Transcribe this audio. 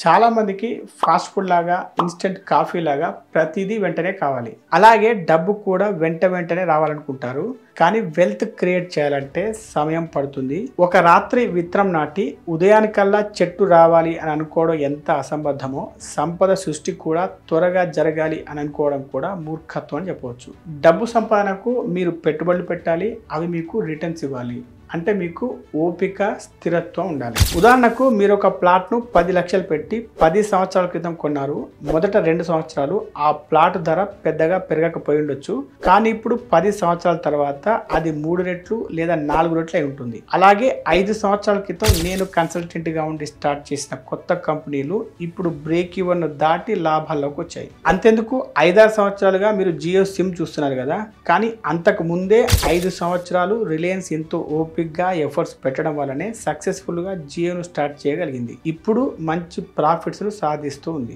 చాలా మందికి fast food లాగా ఇన్స్టెంట్ కాఫీ లాగా ప్రతిదీ వెంటనే కావాలి. అలాగే డబ్బు కూడా వెంటనే రావాలనుకుంటారు. కానీ వెల్త్ క్రియేట్ చేయాలంటే సమయం పడుతుంది. ఒక రాత్రి విత్తనం నాటి ఉదయానికల్లా చెట్టు రావాలి అని అనుకోవడం ఎంత అసంబద్ధమో, సంపద సృష్టి కూడా త్వరగా జరగాలి అని అనుకోవడం కూడా మూర్ఖత్వం అని చెప్పవచ్చు. డబ్బు సంపాదనకు మీరు పెట్టుబడులు పెట్టాలి, అవి మీకు రిటర్న్స్ ఇవ్వాలి. అంటే మీకు ఓపిక, స్థిరత్వం ఉండాలి. ఉదాహరణకు మీరు ఒక ప్లాట్ను 10 లక్షలు పెట్టి 10 సంవత్సరాల క్రితం కొన్నారు. మొదట 2 సంవత్సరాలు ఆ ప్లాట్ ధర పెద్దగా పెరగకపోయి ఉండొచ్చు. కానీ ఇప్పుడు 10 సంవత్సరాల తర్వాత అది 3 రెట్లు లేదా 4 రెట్లు అయి ఉంటుంది. అలాగే 5 సంవత్సరాల క్రితం నేను కన్సల్టెంట్గా ఉండి స్టార్ట్ చేసిన కొత్త కంపెనీలు ఇప్పుడు బ్రేక్ ఈవెన్ దాటి లాభాల్లోకి వచ్చాయి. అంతెందుకు 5-6 సంవత్సరాలుగా మీరు జియో సిమ్ చూస్తున్నారు కదా, కానీ అంతకు ముందే 5 సంవత్సరాలు రిలయన్స్ ఎంతో ఓపిక ఎఫర్ట్స్ పెట్టడం వల్లనే సక్సెస్ఫుల్ గా జియోను స్టార్ట్ చేయగలిగింది. ఇప్పుడు మంచి ప్రాఫిట్స్ సాధిస్తూ ఉంది.